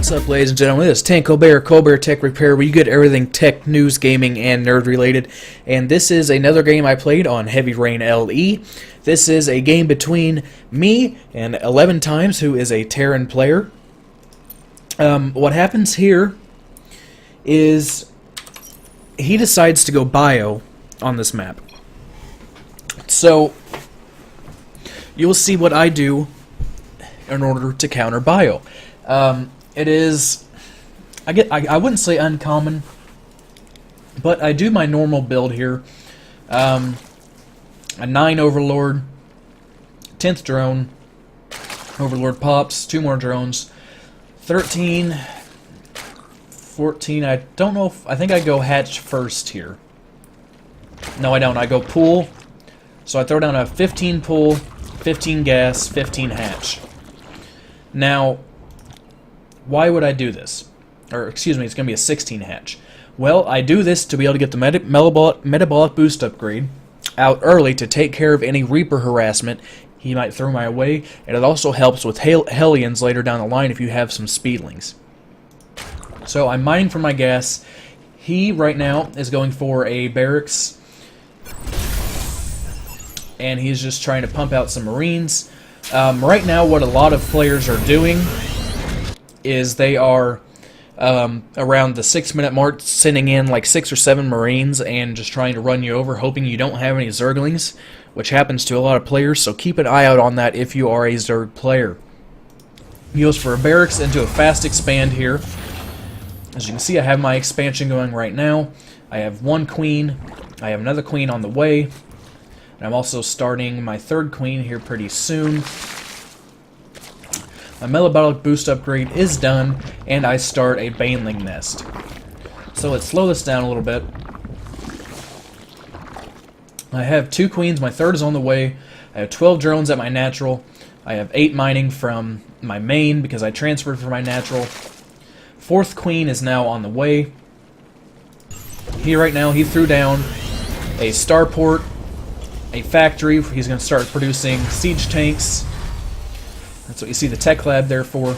What's up, ladies and gentlemen? This is Tank Colbert Tech Repair, where you get everything tech, news, gaming, and nerd related. And this is another game I played on Heavy Rain LE. This is a game between me and 11 Times, who is a Terran player. What happens here is he decides to go bio on this map. So you'll see what I do in order to counter bio. It is, I wouldn't say uncommon, but I do my normal build here. A 9 Overlord, 10th drone, Overlord pops, 2 more drones, 13, 14, I don't know if, I think I go hatch first here. No, I don't, I go pool, so I throw down a 15 pool, 15 gas, 15 hatch. Now, why would I do this? Or, excuse me, it's going to be a 16 hatch. Well, I do this to be able to get the metabolic boost upgrade out early to take care of any Reaper harassment he might throw my way, and it also helps with Hellions later down the line if you have some speedlings. So I'm mining for my gas. He, right now, is going for a barracks, and he's just trying to pump out some Marines. Right now, what a lot of players are doing is they are around the 6-minute mark sending in like 6 or 7 Marines and just trying to run you over, hoping you don't have any Zerglings, which happens to a lot of players, so keep an eye out on that if you are a Zerg player. He goes for a barracks into a fast expand here. As you can see, I have my expansion going right now. I have 1 queen, I have another queen on the way, and I'm also starting my 3rd queen here pretty soon. My metabolic boost upgrade is done, and I start a baneling nest. So let's slow this down a little bit. I have 2 queens, my 3rd is on the way. I have 12 drones at my natural. I have 8 mining from my main because I transferred from my natural. 4th queen is now on the way. Right now, he threw down a starport, a factory. He's going to start producing siege tanks. That's what you see the tech lab there for.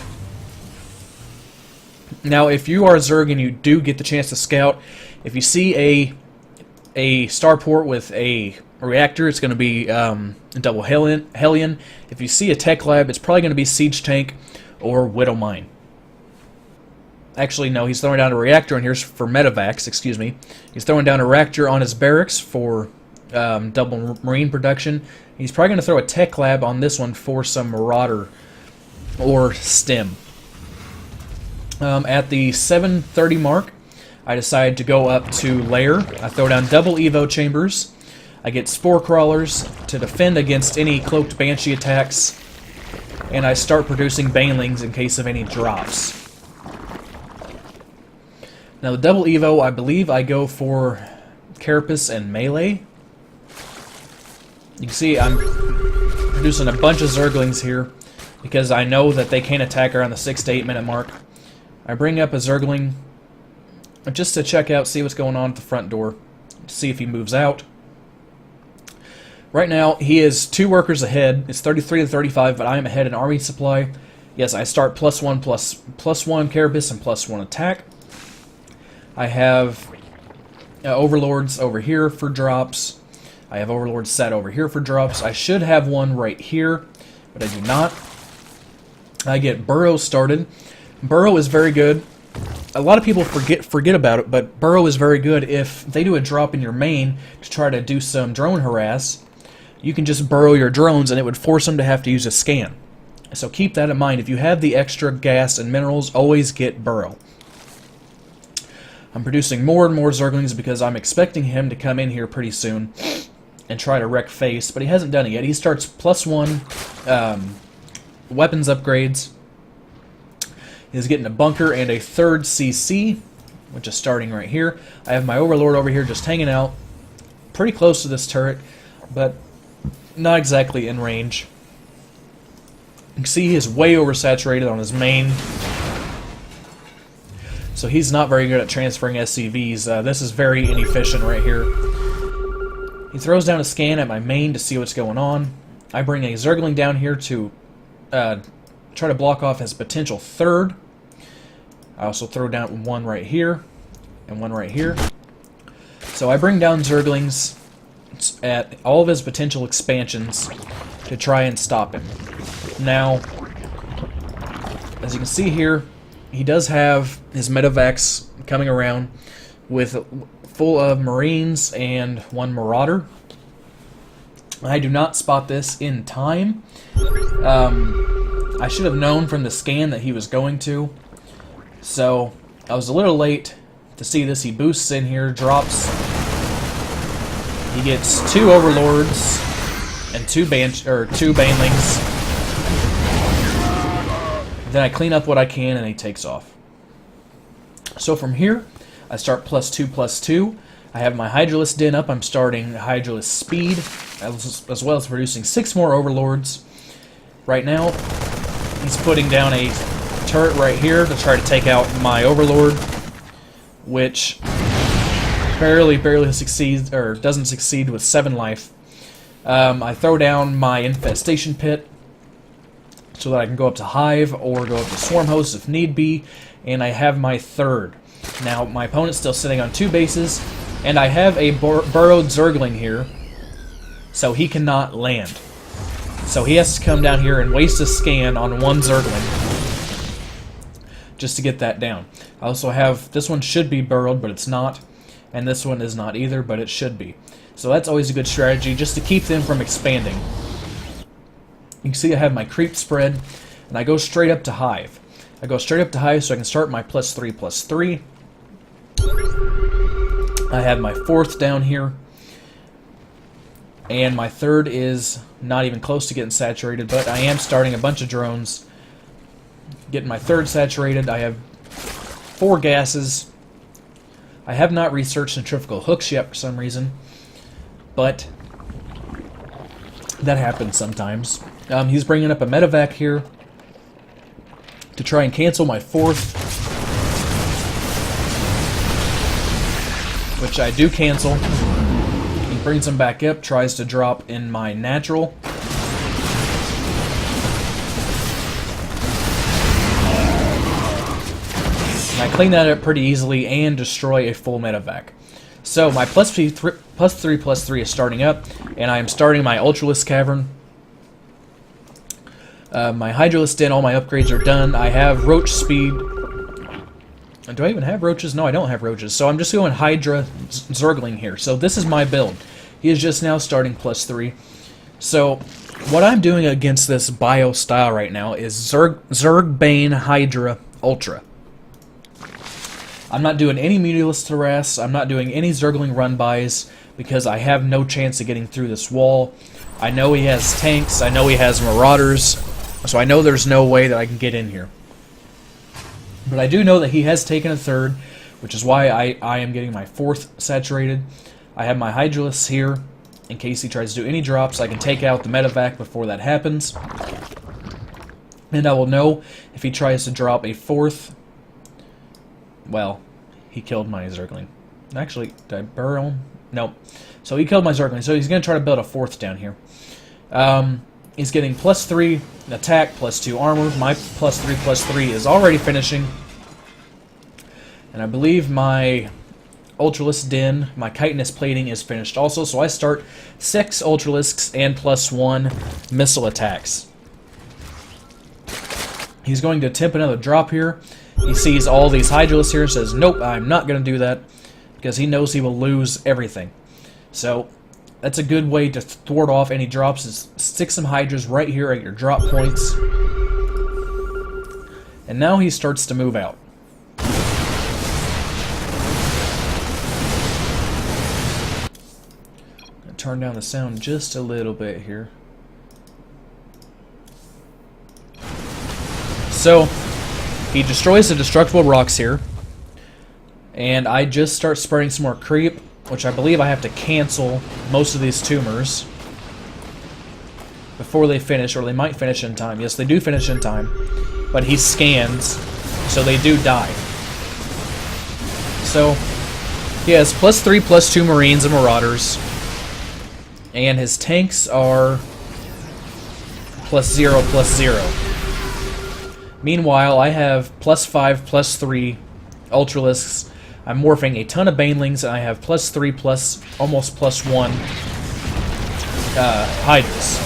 Now, if you are a Zerg and you do get the chance to scout, if you see a starport with a reactor, it's going to be a double Hellion. If you see a tech lab, it's probably going to be siege tank or widow mine. Actually, no, he's throwing down a reactor on here for medevacs, excuse me. He's throwing down a reactor on his barracks for double marine production. He's probably going to throw a tech lab on this one for some marauder or stim. At the 7:30 mark, I decide to go up to lair. I throw down double evo chambers. I get spore crawlers to defend against any cloaked banshee attacks, and I start producing banelings in case of any drops. Now the double evo, I believe I go for carapace and melee. You can see I'm producing a bunch of Zerglings here because I know that they can't attack around the 6 to 8 minute mark. I bring up a Zergling just to check out, see what's going on at the front door, see if he moves out. Right now, he is 2 workers ahead. It's 33 to 35, but I am ahead in army supply. Yes, I start +1 +1 carapace and +1 attack. I have overlords over here for drops. I have overlords set over here for drops. I should have one right here, but I do not. I get burrow started. Burrow is very good. A lot of people forget about it, but burrow is very good if they do a drop in your main to try to do some drone harass. You can just burrow your drones, and it would force them to have to use a scan. So keep that in mind. If you have the extra gas and minerals, always get burrow. I'm producing more and more Zerglings because I'm expecting him to come in here pretty soon and try to wreck face, but he hasn't done it yet. He starts +1 weapons upgrades. He's getting a bunker and a 3rd CC, which is starting right here. I have my Overlord over here just hanging out, pretty close to this turret, but not exactly in range. You can see he is way oversaturated on his main, so he's not very good at transferring SCVs. This is very inefficient right here. He throws down a scan at my main to see what's going on. I bring a Zergling down here to try to block off his potential 3rd. I also throw down one right here and one right here. So I bring down Zerglings at all of his potential expansions to try and stop him. Now, as you can see here, he does have his medevacs coming around with full of Marines and one Marauder. I do not spot this in time. I should have known from the scan that he was going to. So I was a little late to see this. He boosts in here, drops. He gets 2 Overlords and 2 Banelings. Then I clean up what I can and he takes off. So from here, I start +2/+2. I have my Hydralisk Den up. I'm starting Hydralisk Speed, as well as producing 6 more Overlords. Right now, he's putting down a turret right here to try to take out my Overlord, which barely succeeds, or doesn't succeed with 7 life. I throw down my Infestation Pit so that I can go up to Hive or go up to Swarm Host if need be, and I have my 3rd. Now, my opponent's still sitting on 2 bases, and I have a burrowed Zergling here, so he cannot land. So he has to come down here and waste a scan on 1 Zergling just to get that down. I also have, this one should be burrowed, but it's not, and this one is not either, but it should be. So that's always a good strategy, just to keep them from expanding. You can see I have my creep spread, and I go straight up to Hive. I go straight up to Hive so I can start my +3/+3. I have my 4th down here, and my 3rd is not even close to getting saturated, but I am starting a bunch of drones. Getting my 3rd saturated. I have 4 gases. I have not researched centrifugal hooks yet for some reason, but that happens sometimes. He's bringing up a medevac here to try and cancel my 4th, which I do cancel. He brings him back up, tries to drop in my natural. And I clean that up pretty easily and destroy a full medevac. So my +3/+3 is starting up, and I am starting my Ultralisk Cavern. My Hydralisk Den, all my upgrades are done. I have Roach Speed. Do I even have roaches? No, I don't have roaches. So I'm just going Hydra Zergling here. So this is my build. He is just now starting +3. So what I'm doing against this bio style right now is Zergbane Hydra Ultra. I'm not doing any Mutulus Harass. I'm not doing any Zergling run-bys because I have no chance of getting through this wall. I know he has tanks. I know he has Marauders. So I know there's no way that I can get in here. But I do know that he has taken a 3rd, which is why I am getting my 4th saturated. I have my Hydralisks here in case he tries to do any drops. I can take out the medevac before that happens. And I will know if he tries to drop a 4th. Well, he killed my Zergling. Actually, did I burrow him? Nope. So he killed my Zergling. So he's going to try to build a 4th down here. He's getting +3 attack, +2 armor. My +3/+3 is already finishing. And I believe my Ultralisk Den, my chitinous plating is finished also. So I start 6 Ultralisks and +1 missile attacks. He's going to attempt another drop here. He sees all these Hydralisks here and says, nope, I'm not going to do that, because he knows he will lose everything. So that's a good way to thwart off any drops, is stick some Hydras right here at your drop points. And now he starts to move out. I'm going to turn down the sound just a little bit here. So he destroys the destructible rocks here, and I just start spreading some more creep, which I believe I have to cancel most of these tumors before they finish, or they might finish in time. Yes, they do finish in time, but he scans, so they do die. So he has +3/+2 Marines and Marauders, and his tanks are +0/+0. Meanwhile, I have +5, +3 Ultralisks. I'm morphing a ton of Banelings, and I have +3, almost +1 Hydras.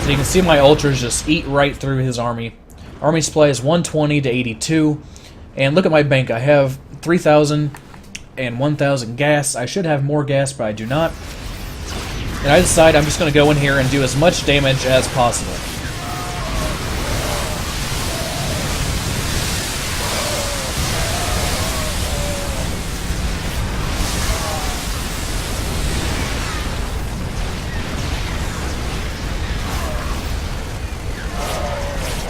So you can see my Ultras just eat right through his army. Army supply is 120 to 82. And look at my bank. I have 3,000 and 1,000 gas. I should have more gas, but I do not. And I decide I'm just going to go in here and do as much damage as possible.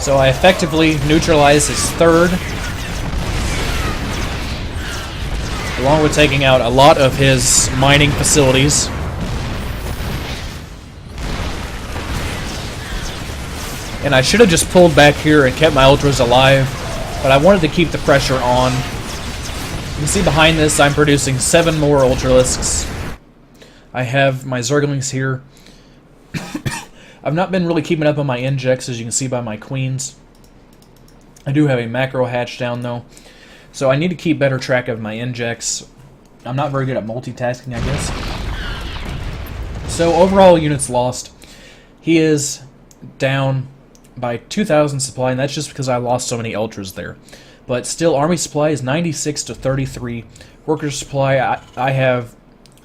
So I effectively neutralize his third, along with taking out a lot of his mining facilities. And I should have just pulled back here and kept my Ultras alive, but I wanted to keep the pressure on. You can see behind this I'm producing 7 more Ultralisks. I have my Zerglings here. I've not been really keeping up on my injects, as you can see by my queens. I do have a macro hatch down, though, so I need to keep better track of my injects. I'm not very good at multitasking, I guess. So overall units lost. He is down by 2,000 supply, and that's just because I lost so many Ultras there. But still, army supply is 96 to 33. Worker supply, I have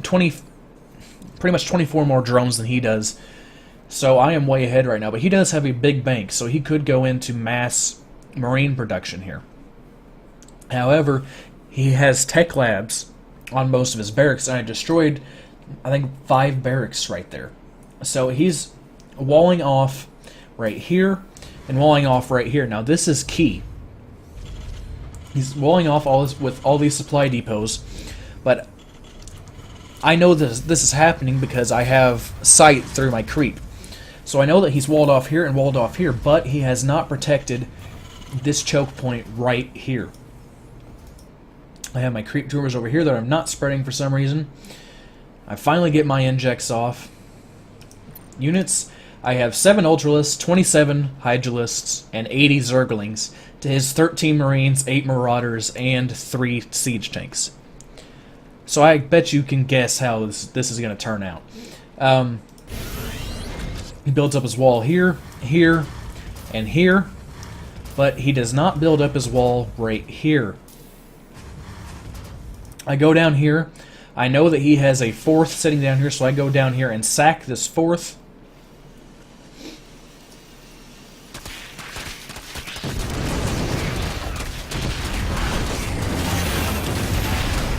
pretty much 24 more drones than he does. So I am way ahead right now, but he does have a big bank, so he could go into mass marine production here. However, he has tech labs on most of his barracks, and I destroyed, I think, 5 barracks right there. So he's walling off right here and walling off right here. Now this is key. He's walling off with all these supply depots, but I know this is happening because I have sight through my creep. So I know that he's walled off here and walled off here, but he has not protected this choke point right here. I have my creep tumors over here that I'm not spreading for some reason. I finally get my injects off. Units, I have 7 Ultralisks, 27 Hydralisks, and 80 Zerglings to his 13 Marines, 8 Marauders, and 3 Siege Tanks. So I bet you can guess how this is going to turn out. He builds up his wall here, here, and here, but he does not build up his wall right here. I go down here. I know that he has a 4th sitting down here, so I go down here and sack this 4th.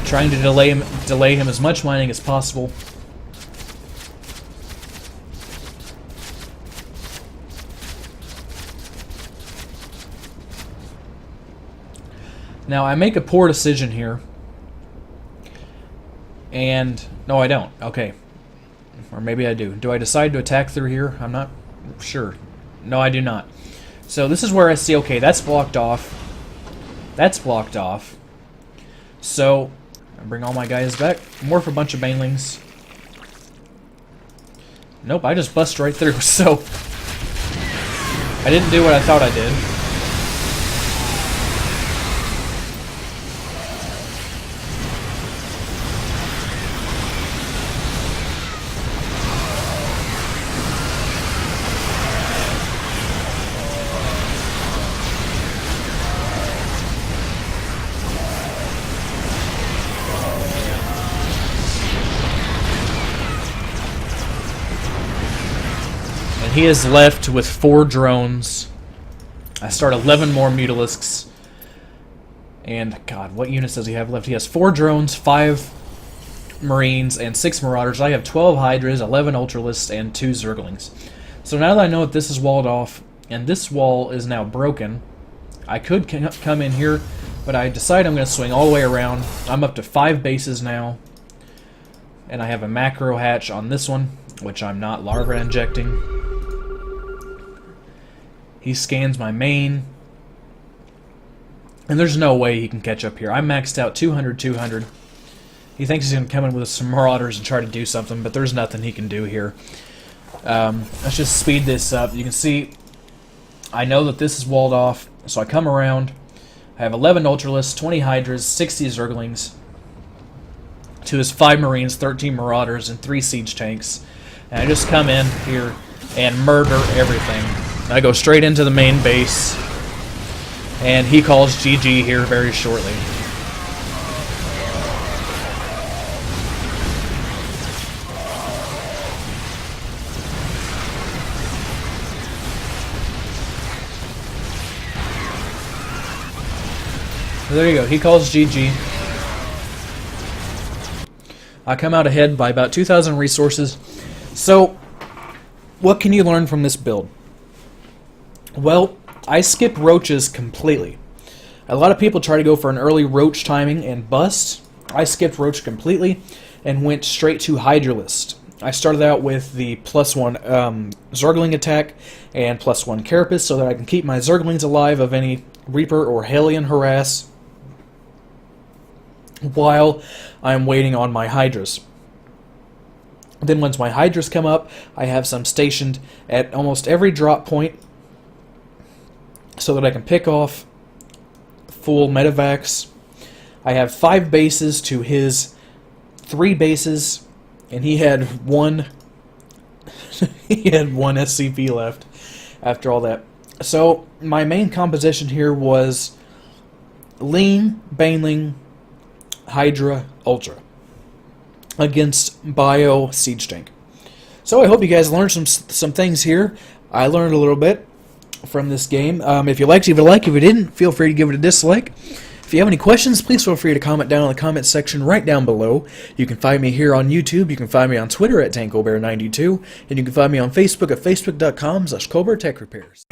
Trying to delay him as much mining as possible. Now, I make a poor decision here. And... no, I don't. Okay. Or maybe I do. Do I decide to attack through here? I'm not sure. No, I do not. So this is where I see, okay, that's blocked off. That's blocked off. So, I bring all my guys back. Morph a bunch of Banelings. Nope, I just bust right through, so... I didn't do what I thought I did. He is left with 4 drones. I start 11 more Mutalisks. And, God, what units does he have left? He has 4 drones, 5 Marines, and 6 Marauders. I have 12 Hydras, 11 Ultralisks, and 2 Zerglings. So now that I know that this is walled off, and this wall is now broken, I could come in here, but I decide I'm going to swing all the way around. I'm up to 5 bases now. And I have a macro hatch on this one, which I'm not larva injecting. He scans my main. And there's no way he can catch up here. I maxed out 200, 200. He thinks he's going to come in with some Marauders and try to do something, but there's nothing he can do here. Let's just speed this up. You can see, I know that this is walled off, so I come around. I have 11 Ultralists, 20 Hydras, 60 Zerglings, to his 5 Marines, 13 Marauders, and 3 Siege Tanks. And I just come in here and murder everything. I go straight into the main base, and he calls GG here very shortly. So there you go, he calls GG. I come out ahead by about 2,000 resources. So, what can you learn from this build? Well, I skip roaches completely. A lot of people try to go for an early roach timing and bust. I skipped roach completely and went straight to Hydralist. I started out with the +1 Zergling attack and +1 Carapace so that I can keep my Zerglings alive of any Reaper or Hellion harass while I'm waiting on my Hydras. Then once my Hydras come up, I have some stationed at almost every drop point so that I can pick off full medevacs. I have 5 bases to his 3 bases, and he had one he had 1 SCP left after all that. So my main composition here was Lean, Baneling, Hydra, Ultra against Bio Siege Tank. So I hope you guys learned some things here. I learned a little bit from this game. If you liked, give it a like. If you didn't, feel free to give it a dislike. If you have any questions, please feel free to comment down in the comment section right down below. You can find me here on YouTube. You can find me on Twitter at TankoBear92. And you can find me on Facebook at facebook.com/CobraTechRepairs.